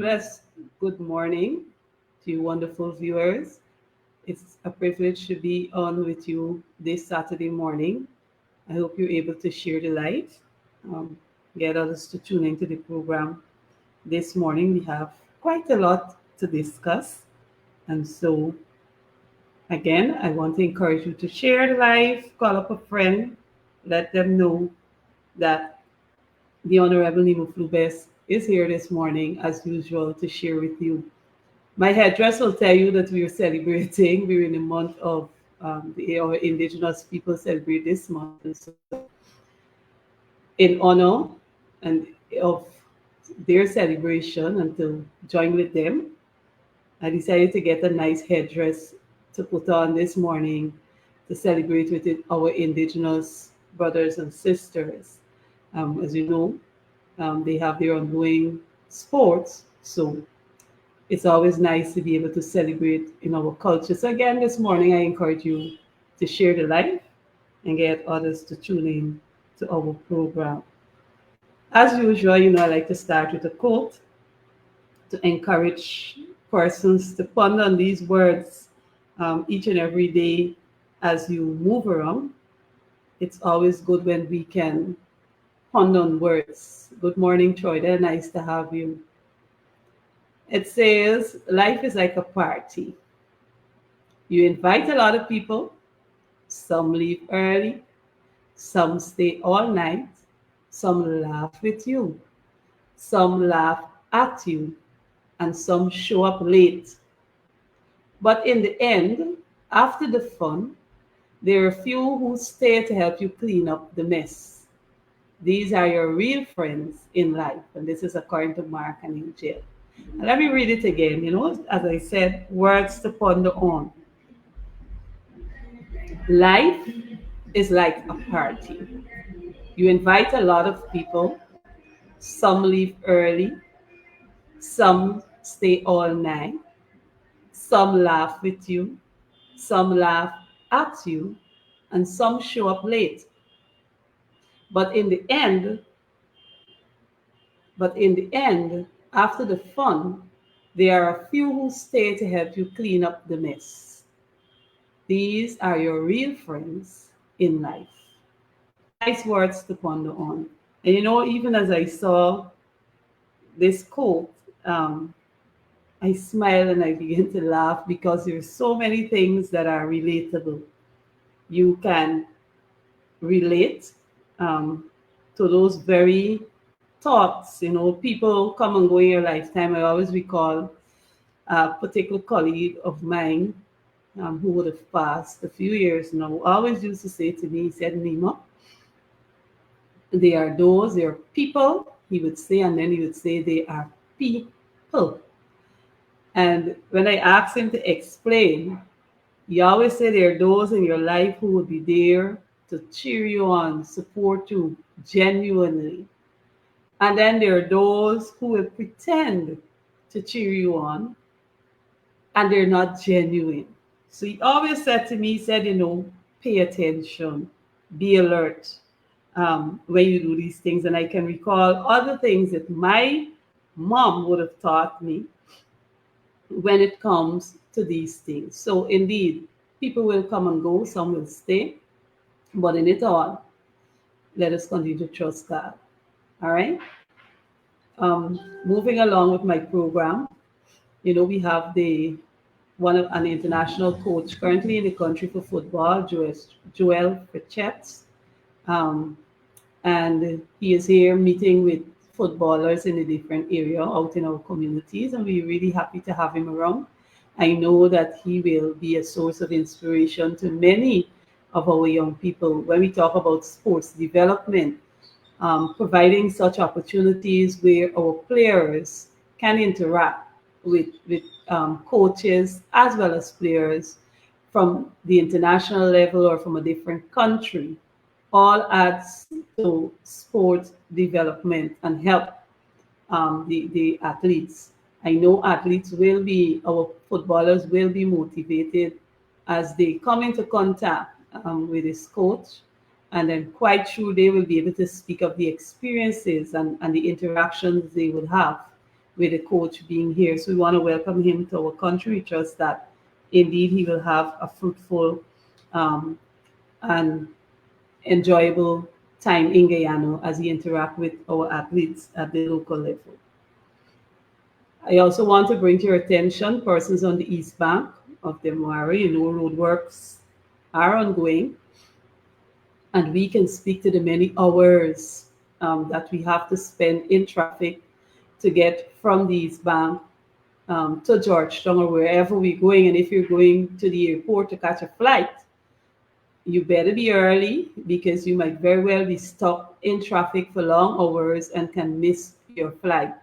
Flue-Bess, good morning to you wonderful viewers. It's a privilege to be on with you this Saturday morning. I hope you're able to share the light, um, get others to tune into the program. This morning we have quite a lot to discuss. And so, again, I want to encourage you to share the live, call up a friend, let them know that the Honorable Nemo Flue-Bess is here this morning, as usual, to share with you. My headdress will tell you that we are celebrating. We're in the month of our indigenous people celebrate this month. And so, in honor and of their celebration and to join with them, I decided to get a nice headdress to put on this morning to celebrate with our indigenous brothers and sisters. As you know, they have their ongoing sports, so it's always nice to be able to celebrate in our culture. So again, this morning I encourage you to share the live and get others to tune in to our program. As usual, I like to start with a quote to encourage persons to ponder on these words each and every day as you move around. It's always good when we can ponder on words. Good morning, Troy. They're nice to have you. It says, life is like a party. You invite a lot of people. Some leave early. Some stay all night. Some laugh with you. Some laugh at you. And some show up late. But in the end, after the fun, there are few who stay to help you clean up the mess. These are your real friends in life. And this is according to Mark and Angel. And let me read it again. As I said, words to ponder on. Life is like a party. You invite a lot of people. Some leave early. Some stay all night. Some laugh with you. Some laugh at you. And some show up late. But in the end, after the fun, there are a few who stay to help you clean up the mess. These are your real friends in life. Nice words to ponder on. And even as I saw this quote, I smile and I begin to laugh because there's so many things that are relatable. You can relate to those very thoughts. People come and go in your lifetime. I always recall a particular colleague of mine who would have passed a few years now, always used to say to me, he said, Nima, they are people, he would say, and then he would say they are people. And when I asked him to explain, he always said there are those in your life who will be there to cheer you on, support you genuinely. And then there are those who will pretend to cheer you on, and they're not genuine. So he always said to me, he said, pay attention, be alert when you do these things. And I can recall other things that my mom would have taught me when it comes to these things. So indeed, people will come and go, some will stay, but in it all, let us continue to trust God. All right. Moving along with my program, we have an international coach currently in the country for football, Joel Pritchett. And he is here meeting with footballers in a different area out in our communities, and we're really happy to have him around. I know that he will be a source of inspiration to many of our young people when we talk about sports development, providing such opportunities where our players can interact with coaches as well as players from the international level or from a different country, all adds to sport development and help the athletes. I know our footballers will be motivated as they come into contact with this coach, and then quite sure they will be able to speak of the experiences and the interactions they would have with the coach being here. So we want to welcome him to our country. We trust that indeed he will have a fruitful um, and enjoyable time in Guyana as he interact with our athletes at the local level. I also want to bring to your attention persons on the east bank of the Mwari. You know, roadworks are ongoing, and we can speak to the many hours that we have to spend in traffic to get from the east bank to Georgetown or wherever we're going. And if you're going to the airport to catch a flight, you better be early because you might very well be stuck in traffic for long hours and can miss your flight.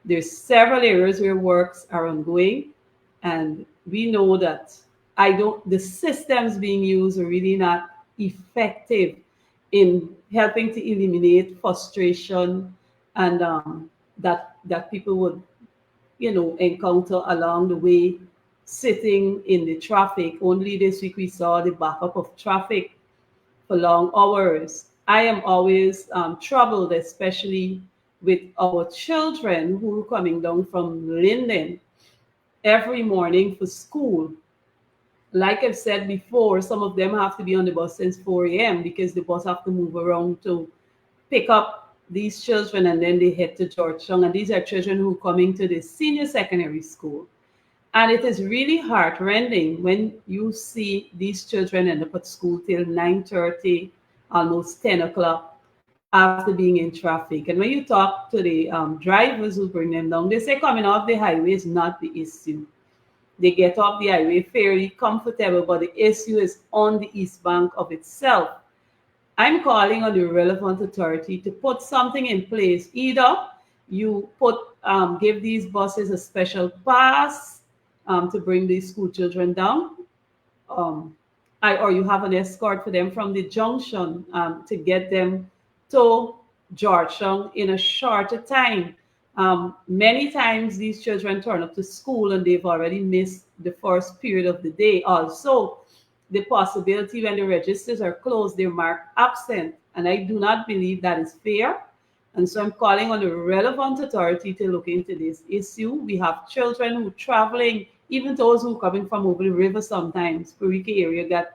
There's several areas where works are ongoing, and we know that the systems being used are really not effective in helping to eliminate frustration and that people would encounter along the way sitting in the traffic. Only this week we saw the backup of traffic for long hours. I am always troubled, especially with our children who are coming down from Linden every morning for school. Like I've said before, some of them have to be on the bus since 4 a.m. because the bus have to move around to pick up these children and then they head to Georgetown. And these are children who are coming to the senior secondary school. And it is really heartrending when you see these children end up at school till 9:30, almost 10 o'clock after being in traffic. And when you talk to the drivers who bring them down, they say coming off the highway is not the issue. They get off the highway fairly comfortable, but the issue is on the east bank of itself. I'm calling on the relevant authority to put something in place. Either you give these buses a special pass to bring these school children down, um, or you have an escort for them from the junction to get them to Georgetown in a shorter time. Many times these children turn up to school and they've already missed the first period of the day. Also, the possibility when the registers are closed, they're marked absent. And I do not believe that is fair. And so I'm calling on the relevant authority to look into this issue. We have children who are traveling, even those who are coming from over the river sometimes. Parika area got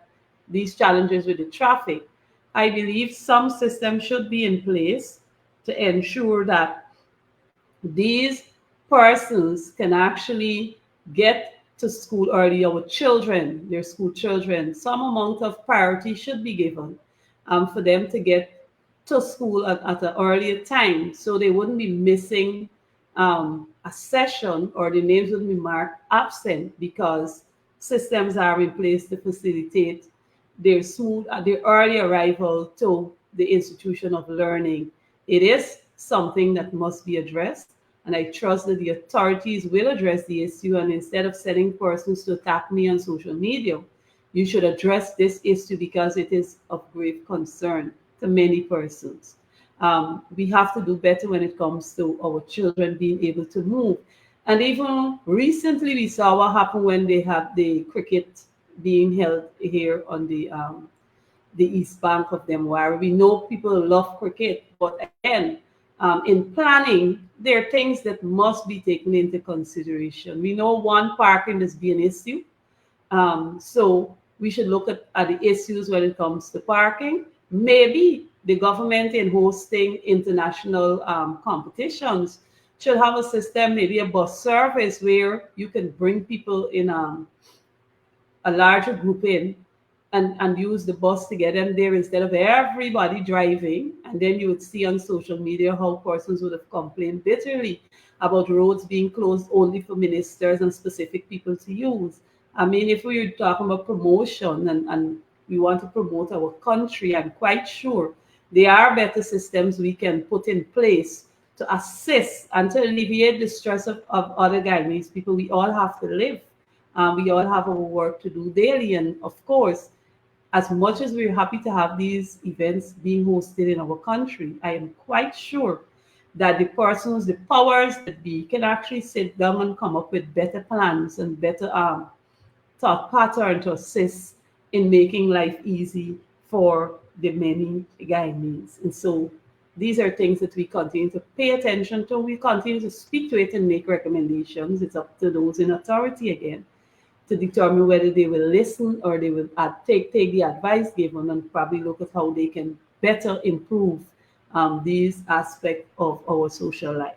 these challenges with the traffic. I believe some system should be in place to ensure that these persons can actually get to school early. Our children, their school children, some amount of priority should be given for them to get to school at an earlier time so they wouldn't be missing a session or the names wouldn't be marked absent because systems are in place to facilitate their early arrival to the institution of learning. It is something that must be addressed, and I trust that the authorities will address the issue. And instead of sending persons to attack me on social media, you should address this issue because it is of grave concern to many persons. We have to do better when it comes to our children being able to move. And even recently, we saw what happened when they had the cricket being held here on the east bank of them, where we know people love cricket, but again, in planning, there are things that must be taken into consideration. We know one parking is being an issue, so we should look at the issues when it comes to parking. Maybe the government in hosting international competitions should have a system, maybe a bus service where you can bring people in a larger group in and use the bus to get them there instead of everybody driving. And then you would see on social media how persons would have complained bitterly about roads being closed only for ministers and specific people to use. I mean, if we were talking about promotion and we want to promote our country, I'm quite sure there are better systems we can put in place to assist and to alleviate the stress of other Guyanese people. We all have to live. We all have our work to do daily. And of course, as much as we're happy to have these events being hosted in our country, I am quite sure that the persons, the powers that be, can actually sit down and come up with better plans and better thought pattern to assist in making life easy for the many Guyanese. And so These are things that we continue to pay attention to. We continue to speak to it and make recommendations. It's up to those in authority again to determine whether they will listen or they will take the advice given and probably look at how they can better improve these aspects of our social life.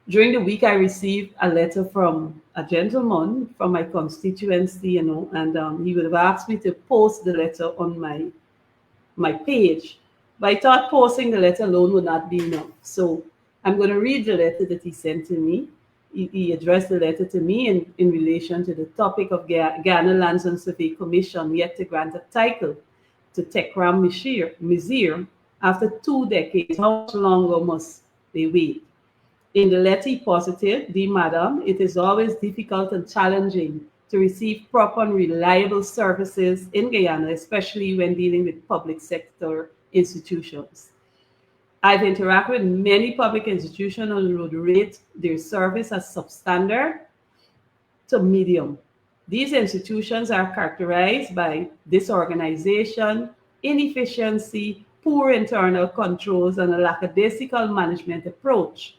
During the week, I received a letter from a gentleman from my constituency, and he would have asked me to post the letter on my page. But I thought posting the letter alone would not be enough. So I'm going to read the letter that he sent to me. He addressed the letter to me in relation to the topic of Ghana Lands and Survey Commission yet to grant a title to Tekram Mizir after 2 decades. How much longer must they wait? In the letter he posited, "Dear Madam, it is always difficult and challenging to receive proper and reliable services in Guyana, especially when dealing with public sector institutions. I've interacted with many public institutions and would rate their service as substandard to medium. These institutions are characterized by disorganization, inefficiency, poor internal controls, and a lackadaisical management approach.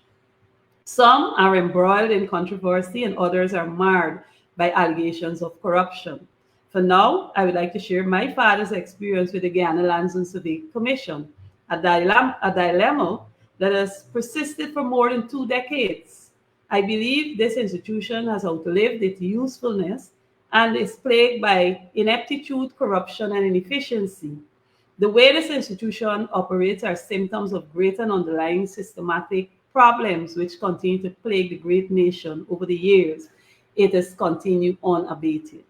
Some are embroiled in controversy and others are marred by allegations of corruption. For now, I would like to share my father's experience with the Guyana Lands and Survey Commission, a dilemma that has persisted for more than 2 decades. I believe this institution has outlived its usefulness and is plagued by ineptitude, corruption, and inefficiency. The way this institution operates are symptoms of great and underlying systematic problems which continue to plague the great nation over the years. It has continued unabated."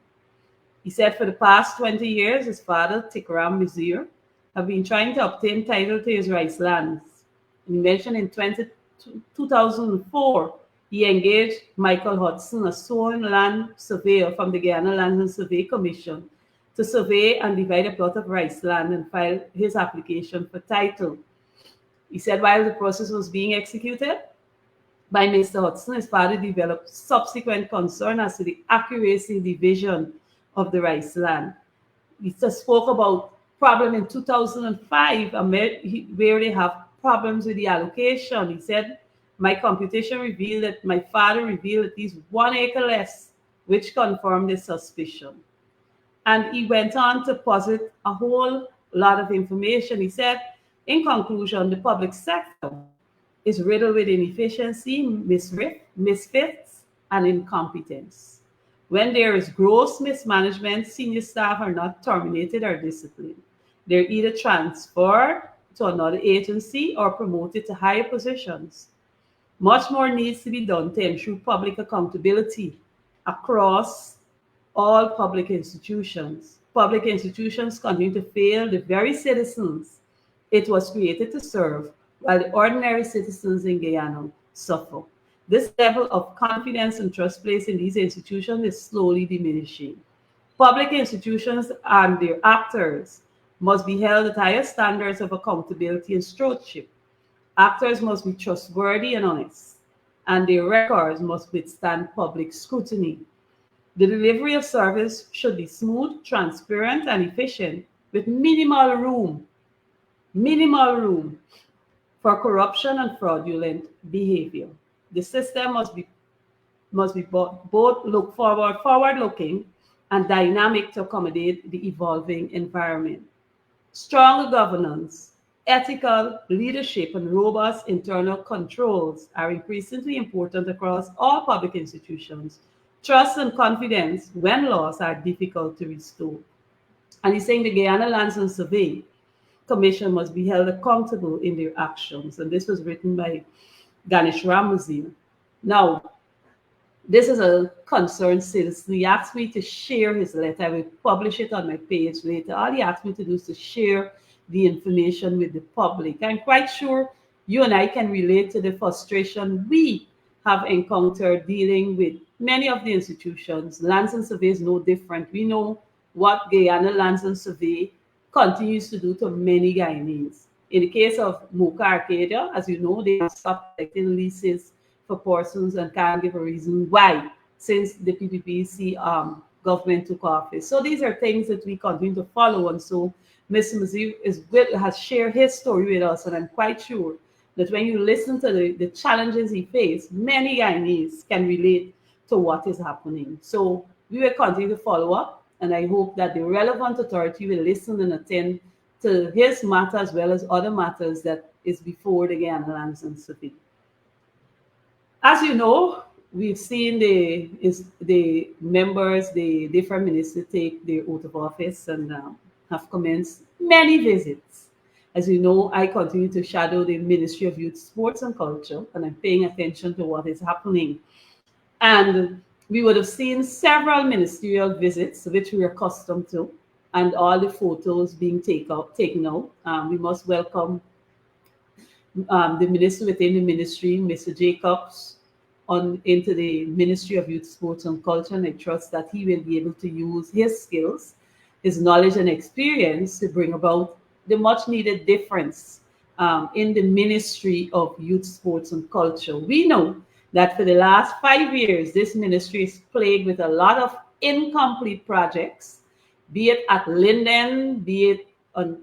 He said for the past 20 years, his father, Tikram Mizir, have been trying to obtain title to his rice lands. He mentioned in 2004, he engaged Michael Hudson, a sworn land surveyor from the Guyana Lands and Survey Commission, to survey and divide a plot of rice land and file his application for title. He said while the process was being executed by Mr. Hudson, his father developed subsequent concern as to the accuracy division of the rice land. He just spoke about problem in 2005 where they have problems with the allocation. He said, my computation revealed that my father revealed at least 1 acre less, which confirmed his suspicion. And he went on to posit a whole lot of information. He said, in conclusion, the public sector is riddled with inefficiency, misfits, and incompetence. When there is gross mismanagement, senior staff are not terminated or disciplined. They're either transferred to another agency or promoted to higher positions. Much more needs to be done to ensure public accountability across all public institutions. Public institutions continue to fail the very citizens it was created to serve, while the ordinary citizens in Guyana suffer. This level of confidence and trust placed in these institutions is slowly diminishing. Public institutions and their actors must be held at higher standards of accountability and stewardship. Actors must be trustworthy and honest, and their records must withstand public scrutiny. The delivery of service should be smooth, transparent, and efficient, with minimal room for corruption and fraudulent behavior. The system must be both look forward-looking and dynamic to accommodate the evolving environment. Strong governance, ethical leadership, and robust internal controls are increasingly important across all public institutions. Trust and confidence, when lost, are difficult to restore. And he's saying the Guyana Lands and Survey Commission must be held accountable in their actions. And this was written by Ganesh Ramazil. Now, this is a concerned citizen. He asked me to share his letter. I will publish it on my page later. All he asked me to do is to share the information with the public. I'm quite sure you and I can relate to the frustration we have encountered dealing with many of the institutions. Lands and Survey is no different. We know what Guyana Lands and Survey continues to do to many Guyanese. In the case of Mocha Arcadia, as you know, they have stopped collecting leases for persons and can't give a reason why since the PPPC government took office. So these are things that we continue to follow, and so Mr. Maziv has shared his story with us, and I'm quite sure that when you listen to the challenges he faced, many Guyanese can relate to what is happening. So we will continue to follow up, and I hope that the relevant authority will listen and attend to his matter as well as other matters that is before the Guyana Lands and Supreme. As you know, we've seen the members, the different ministers take their oath of office and have commenced many visits. As you know, I continue to shadow the Ministry of Youth, Sports and Culture, and I'm paying attention to what is happening. And we would have seen several ministerial visits, which we're accustomed to, and all the photos being taken out. We must welcome the minister within the ministry, Mr. Jacobs, on into the Ministry of Youth, Sports and Culture, and I trust that he will be able to use his skills, his knowledge and experience to bring about the much needed difference in the Ministry of Youth, Sports and Culture. We know that for the last 5 years, this ministry is plagued with a lot of incomplete projects, be it at Linden, be it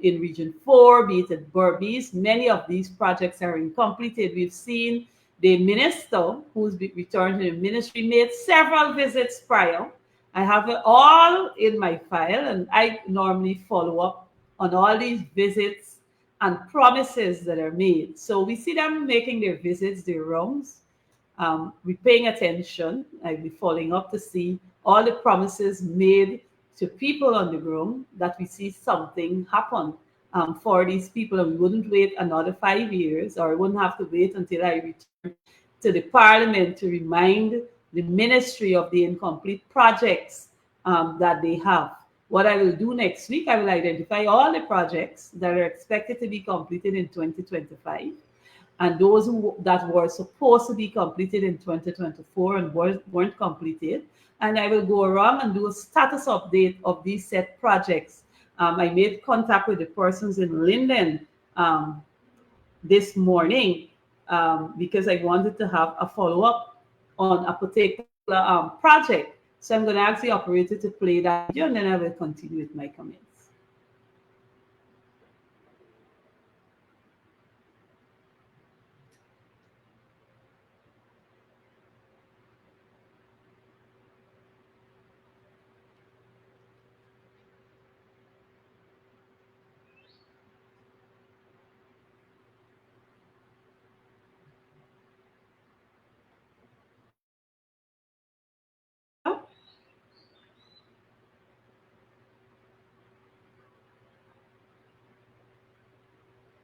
in Region 4, be it at Berbice. Many of these projects are incompleted. We've seen the minister who's returned to the ministry made several visits prior. I have it all in my file, and I normally follow up on all these visits and promises that are made. So we see them making their visits, their rounds. We're paying attention. I'll be following up to see all the promises made to people on the ground, that we see something happen for these people, and we wouldn't wait another 5 years, or I wouldn't have to wait until I return to the parliament to remind the ministry of the incomplete projects that they have. What I will do next week, I will identify all the projects that are expected to be completed in 2025 and those that were supposed to be completed in 2024 and weren't completed. And I will go around and do a status update of these set projects. I made contact with the persons in Linden this morning because I wanted to have a follow-up on a particular project. So I'm going to ask the operator to play that video, and then I will continue with my comments.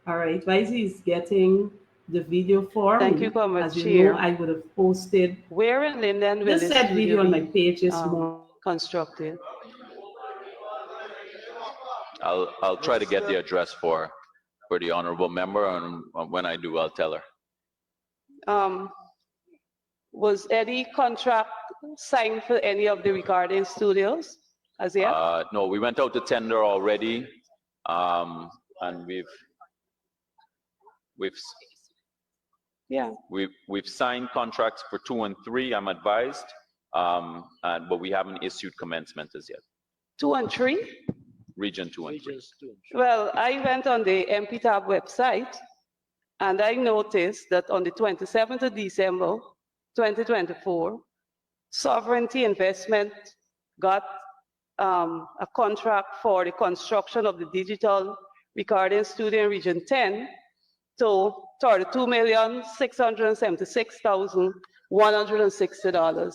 All right, Vizy is getting the video for Thank me. you, Comrade As you Chair. know, I would have posted Where in Linden will this this set video studio on my be page this morning. constructed? I'll try to get the address for the honorable member, and when I do, I'll tell her. Was any contract signed for any of the recording studios as yet? No, we went out to tender already, and we've signed contracts for 2 and 3. I'm advised, but we haven't issued commencement as yet. 2 and 3? Region 2 and 3. Well, I went on the MPTAB website, and I noticed that on the 27th of December, 2024, Sovereignty Investment got a contract for the construction of the digital recording studio in Region 10 to $32,676,160.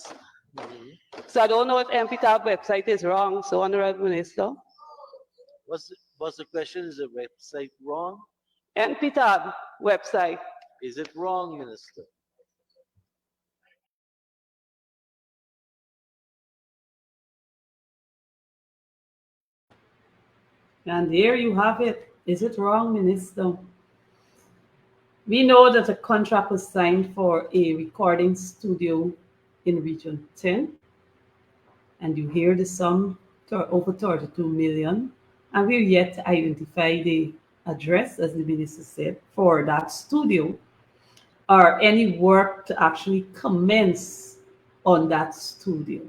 So I don't know if MPTAB website is wrong, so Honorable Minister. What's the question? Is the website wrong? MPTAB website. Is it wrong, Minister? And there you have it. Is it wrong, Minister? We know that a contract was signed for a recording studio in Region 10, and you hear the sum over 32 million, and we're yet to identify the address, as the minister said, for that studio, or any work to actually commence on that studio.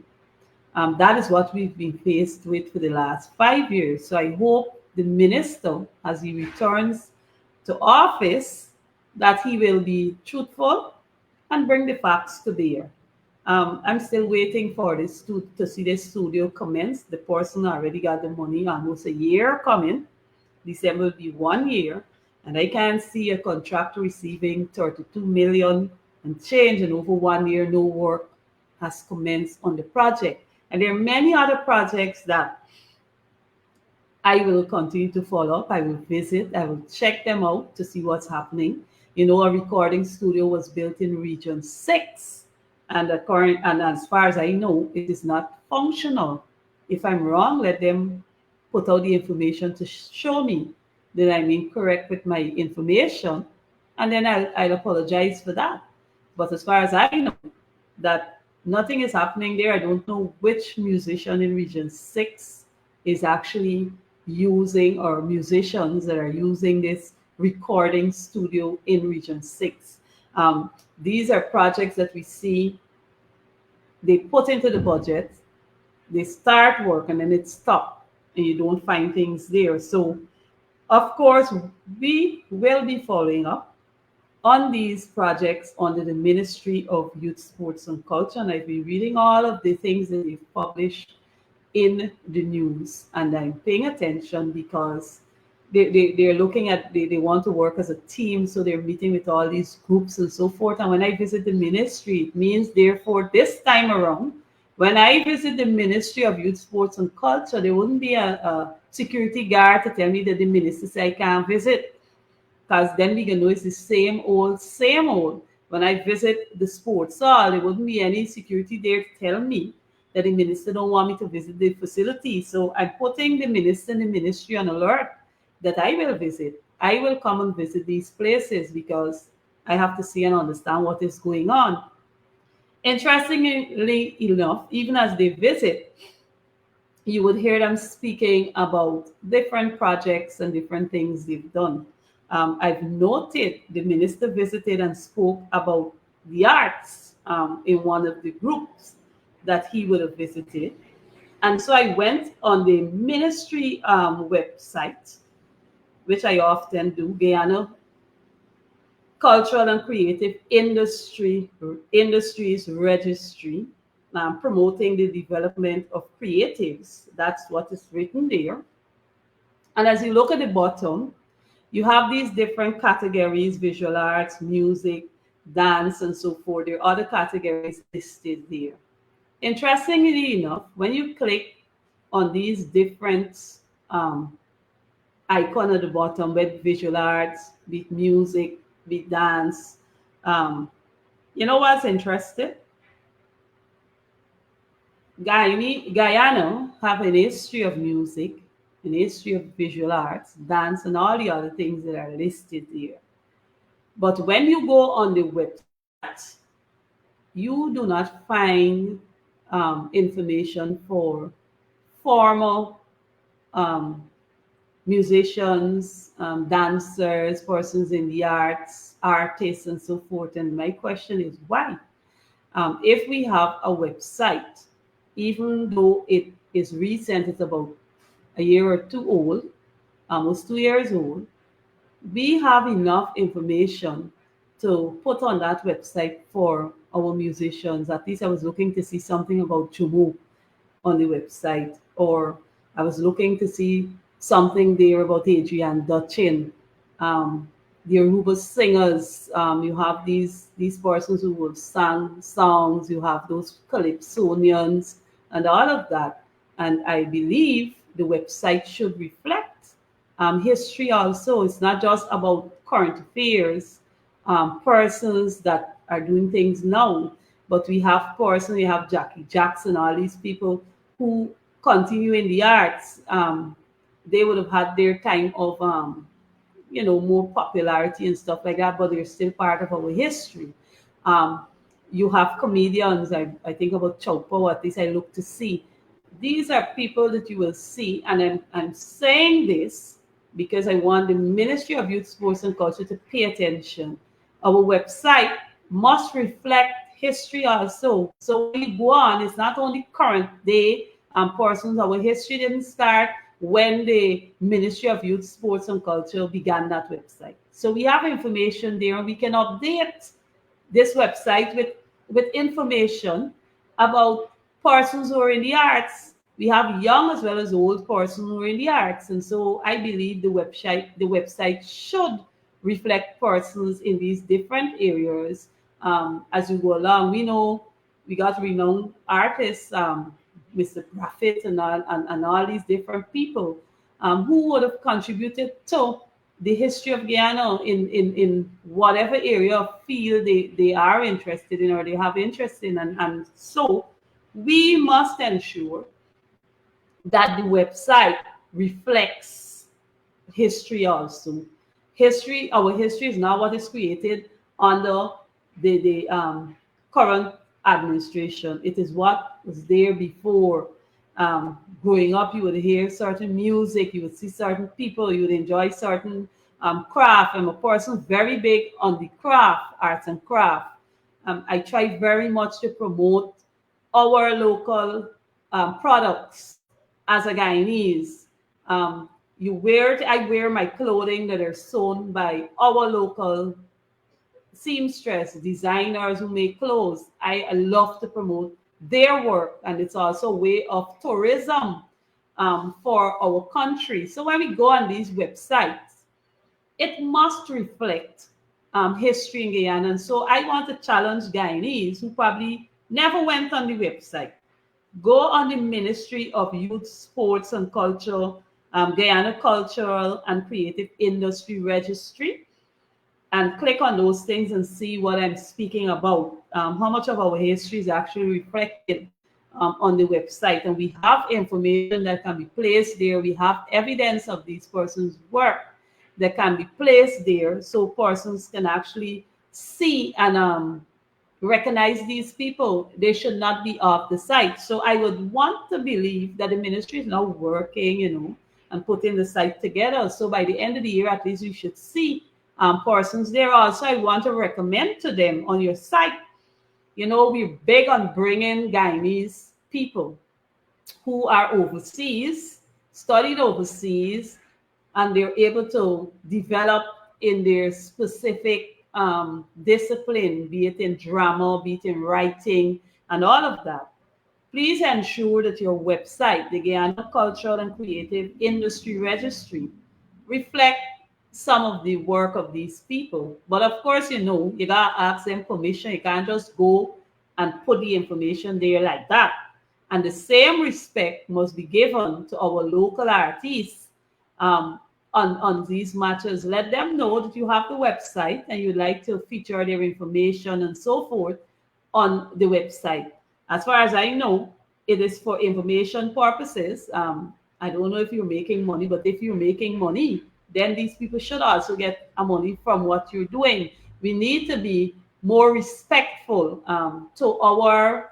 That is what we've been faced with for the last 5 years. So I hope the minister, as he returns to office, that he will be truthful and bring the facts to bear. I'm still waiting for this to see the studio commence. The person already got the money, almost a year coming. December will be 1 year, and I can see a contractor receiving 32 million and change, and over 1 year, no work has commenced on the project. And there are many other projects that I will continue to follow up. I will visit. I will check them out to see what's happening. You know, a recording studio was built in Region 6, and and as far as I know, it is not functional. If I'm wrong, let them put out the information to show me that I'm incorrect with my information, and then I'll apologize for that. But as far as I know, that nothing is happening there. I don't know which musician in Region 6 is actually using, or musicians that are using this recording studio in Region 6. These are projects that we see they put into the budget, they start work, and then it stops, and you don't find things there. So, of course, we will be following up on these projects under the Ministry of Youth, Sports and Culture. And I've been reading all of the things that they've published in the news, and I'm paying attention because they're looking at, they want to work as a team, so they're meeting with all these groups and so forth. And when I visit the ministry, it means therefore this time around, when I visit the Ministry of Youth, Sports and Culture, there wouldn't be a security guard to tell me that the minister said I can't visit, because then we can know it's the same old, same old. When I visit the sports hall, there wouldn't be any security there to tell me that the minister don't want me to visit the facility. So I'm putting the minister and the ministry on alert that I will visit. I will come and visit these places because I have to see and understand what is going on. Interestingly enough, even as they visit, you would hear them speaking about different projects and different things they've done. I've noted the minister visited and spoke about the arts in one of the groups that he would have visited. And so I went on the ministry website, which I often do, Guyana Cultural and Creative Industries Registry, promoting the development of creatives. That's what is written there. And as you look at the bottom, you have these different categories: visual arts, music, dance, and so forth. There are other categories listed there. Interestingly enough, when you click on these different icon at the bottom, with visual arts, be it music, be it dance, um, you know what's interesting? Guyana have an history of music, an history of visual arts, dance, and all the other things that are listed there. But when you go on the website, you do not find information for formal um, musicians, dancers, persons in the arts, artists, and so forth. And my question is why? If we have a website, even though it is recent, it's about a year or two old, almost 2 years old, we have enough information to put on that website for our musicians. At least I was looking to see something about Chumu on the website, or I was looking to see something there about Adrian Dutchin, the Aruba singers. You have these persons who will sing songs. You have those calypsonians and all of that. And I believe the website should reflect history also. It's not just about current affairs, persons that are doing things now, but we have persons, we have Jackie Jackson, all these people who continue in the arts. They would have had their time of, more popularity and stuff like that, but they're still part of our history. Um, you have comedians, I think about Chopo, at least I look to see. These are people that you will see, and I'm saying this because I want the Ministry of Youth, Sports and Culture to pay attention. Our website must reflect history also. So when you go on, it's not only current day persons. Our history didn't start when the Ministry of Youth, Sports and Culture began that website. So we have information there, and we can update this website with information about persons who are in the arts. We have young as well as old persons who are in the arts. And so I believe the website should reflect persons in these different areas as we go along. We know we got renowned artists, Mr. Prophet and all these different people who would have contributed to the history of Guyana in whatever area of field they are interested in or they have interest in. And so we must ensure that the website reflects history also. Our history is not what is created under the current administration. It is what was there before. Growing up, you would hear certain music, you would see certain people, you would enjoy certain craft. I'm a person very big on the craft, arts and craft. I try very much to promote our local products as a Guyanese. I wear my clothing that are sewn by our local seamstress, designers who make clothes. I love to promote their work, and it's also a way of tourism for our country. So when we go on these websites, it must reflect history in Guyana. And so I want to challenge Guyanese who probably never went on the website. Go on the Ministry of Youth, Sports and Culture, Guyana Cultural and Creative Industry Registry, and click on those things and see what I'm speaking about. How much of our history is actually reflected on the website. And we have information that can be placed there. We have evidence of these persons' work that can be placed there so persons can actually see and recognize these people. They should not be off the site. So I would want to believe that the ministry is now working, and putting the site together. So by the end of the year, at least you should see persons there. Also, I want to recommend to them on your site, we're big on bringing Guyanese people who are overseas, studied overseas, and they're able to develop in their specific discipline, be it in drama, be it in writing, and all of that. Please ensure that your website, the Guyana Cultural and Creative Industry Registry, reflect some of the work of these people. But of course, you gotta ask them permission. You can't just go and put the information there like that. And the same respect must be given to our local artists on these matters. Let them know that you have the website and you'd like to feature their information and so forth on the website. As far as I know, it is for information purposes. I don't know if you're making money, but if you're making money, then these people should also get a money from what you're doing. We need to be more respectful to our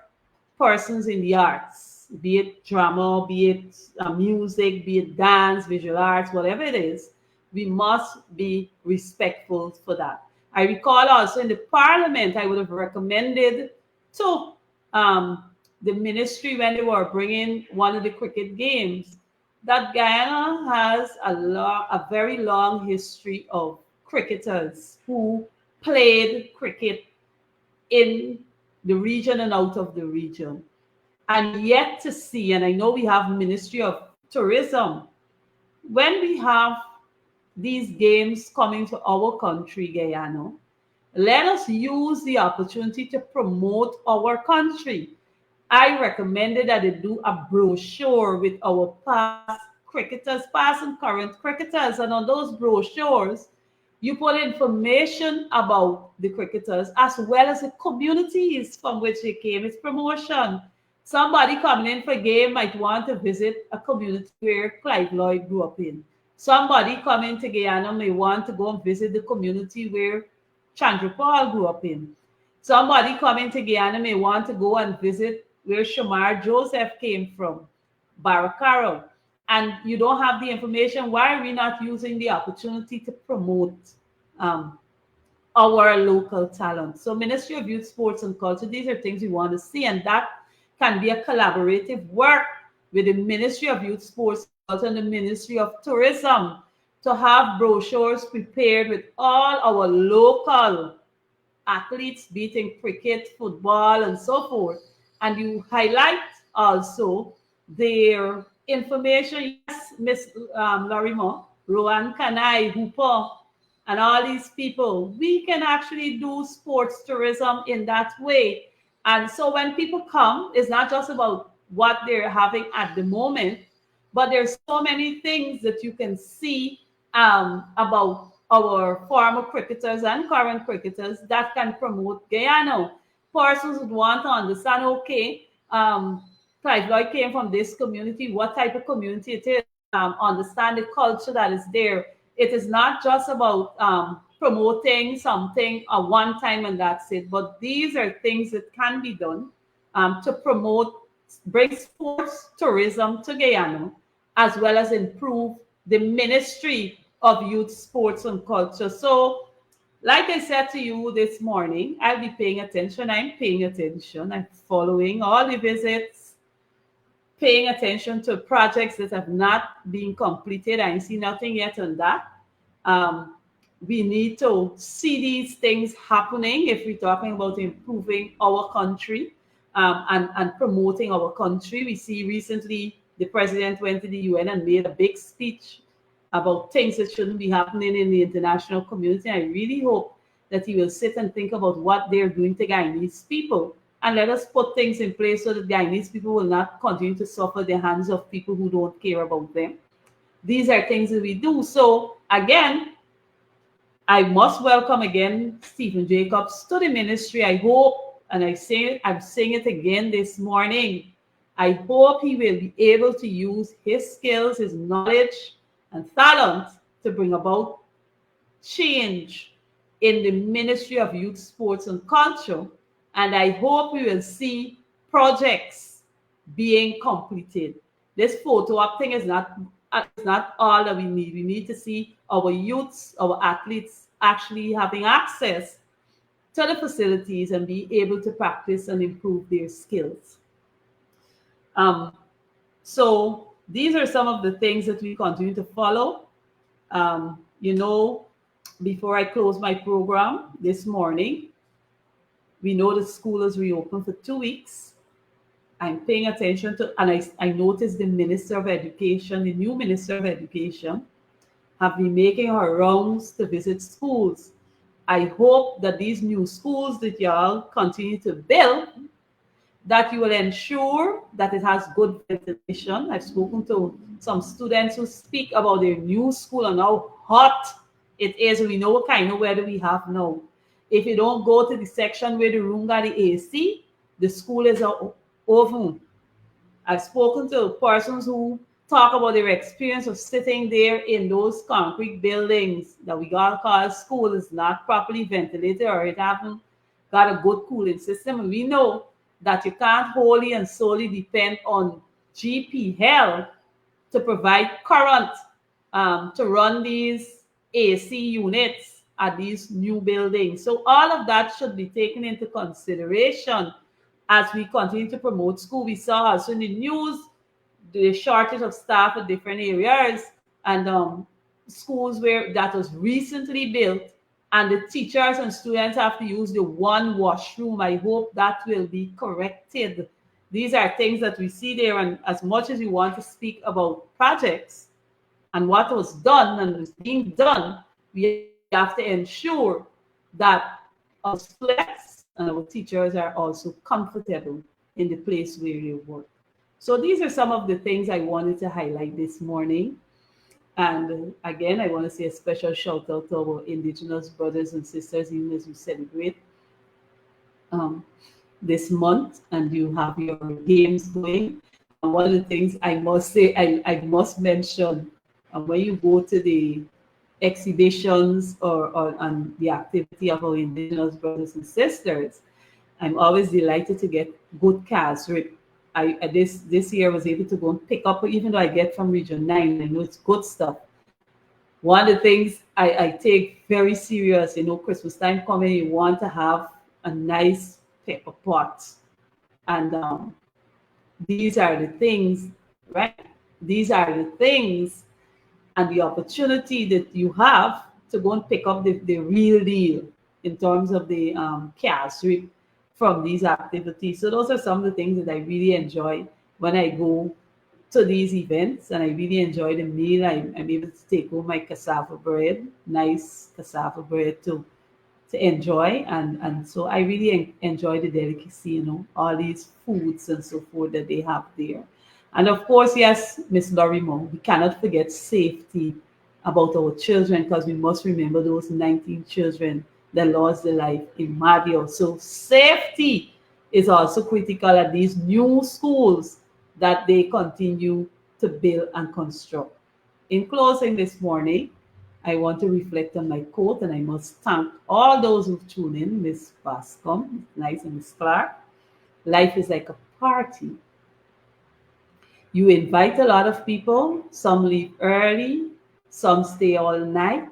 persons in the arts, be it drama, be it music, be it dance, visual arts, whatever it is. We must be respectful for that. I recall also in the parliament, I would have recommended to the ministry when they were bringing one of the cricket games that Guyana has a very long history of cricketers who played cricket in the region and out of the region. And yet to see, and I know we have Ministry of Tourism, when we have these games coming to our country, Guyana, let us use the opportunity to promote our country. I recommended that they do a brochure with our past cricketers, past and current cricketers. And on those brochures, you put information about the cricketers as well as the communities from which they came. It's promotion. Somebody coming in for a game might want to visit a community where Clive Lloyd grew up in. Somebody coming to Guyana may want to go and visit the community where Chandra Paul grew up in. Somebody coming to Guyana may want to go and visit where Shamar Joseph came from, Baracaro. And you don't have the information. Why are we not using the opportunity to promote our local talent? So Ministry of Youth, Sports and Culture, these are things we want to see. And that can be a collaborative work with the Ministry of Youth, Sports Culture and the Ministry of Tourism to have brochures prepared with all our local athletes, be it in cricket, football, and so forth. And you highlight also their information. Yes, Miss Lorimo, Rowan Kanai, Hooper, and all these people, we can actually do sports tourism in that way. And so when people come, it's not just about what they're having at the moment, but there's so many things that you can see about our former cricketers and current cricketers that can promote Guyana. Persons would want to understand, okay, Clive Lloyd came from this community, what type of community it is, understand the culture that is there. It is not just about promoting something a one time and that's it, but these are things that can be done to promote, bring sports tourism to Guyana, as well as improve the Ministry of Youth, Sports and Culture. So, like I said to you this morning, I'll be paying attention. I'm paying attention. I'm following all the visits, paying attention to projects that have not been completed. I see nothing yet on that. Um, we need to see these things happening if we're talking about improving our country and promoting our country. We see recently the president went to the UN and made a big speech about things that shouldn't be happening in the international community. I really hope that he will sit and think about what they're doing to Guyanese people, and let us put things in place so that Guyanese people will not continue to suffer the hands of people who don't care about them. These are things that we do. So again, I must welcome again Stephen Jacobs to the ministry. I hope, and I'm saying it again this morning, I hope he will be able to use his skills, his knowledge, and talent to bring about change in the Ministry of Youth, Sports, and Culture. And I hope we will see projects being completed. This photo op thing is not all that we need. We need to see our youths, our athletes actually having access to the facilities and be able to practice and improve their skills. So these are some of the things that we continue to follow. You know, before I close my program this morning, we know the school is reopened for 2 weeks. I'm paying attention to, and I noticed the Minister of Education, the new Minister of Education, have been making her rounds to visit schools. I hope that these new schools that y'all continue to build, that you will ensure that it has good ventilation. I've spoken to some students who speak about their new school and how hot it is. We know what kind of weather we have now. If you don't go to the section where the room got the AC, the school is over. I've spoken to persons who talk about their experience of sitting there in those concrete buildings that we got called school is not properly ventilated, or it haven't got a good cooling system. And we know that you can't wholly and solely depend on GP Health to provide current to run these AC units at these new buildings. So all of that should be taken into consideration as we continue to promote school. We saw also in the news the shortage of staff at different areas, and schools where that was recently built and the teachers and students have to use the one washroom. I hope that will be corrected. These are things that we see there, and as much as we want to speak about projects and what was done and is being done, we have to ensure that our students and our teachers are also comfortable in the place where they work. So these are some of the things I wanted to highlight this morning. And again, I want to say a special shout out to our Indigenous brothers and sisters, even as we celebrate this month and you have your games going. And one of the things I must say, I must mention, when you go to the exhibitions or and the activity of our Indigenous brothers and sisters, I'm always delighted to get good cars. This year I was able to go and pick up, even though I get from Region 9, I know it's good stuff. One of the things I take very serious, Christmas time coming, you want to have a nice pepper pot. And these are the things, right? These are the things and the opportunity that you have to go and pick up the real deal in terms of the cash reap from these activities. So those are some of the things that I really enjoy when I go to these events, and I really enjoy the meal. I'm able to take home my cassava bread, nice cassava bread to enjoy, and so I really enjoy the delicacy, all these foods and so forth that they have there. And of course, yes, Miss Lorimo, we cannot forget safety about our children, because we must remember those 19 children that lost their life in Madio. So safety is also critical at these new schools that they continue to build and construct. In closing this morning, I want to reflect on my quote, and I must thank all those who've tuned in, Miss Bascom, nice, and Miss Clark. Life is like a party. You invite a lot of people, some leave early, some stay all night,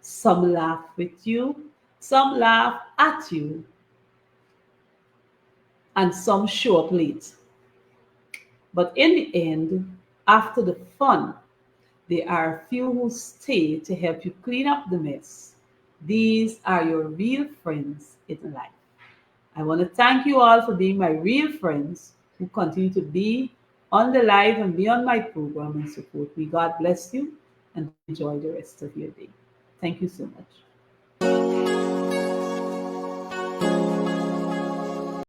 some laugh with you, some laugh at you, and some show up late. But in the end, after the fun, there are a few who stay to help you clean up the mess. These are your real friends in life. I want to thank you all for being my real friends who continue to be on the live and be on my program and support me. God bless you and enjoy the rest of your day. Thank you so much.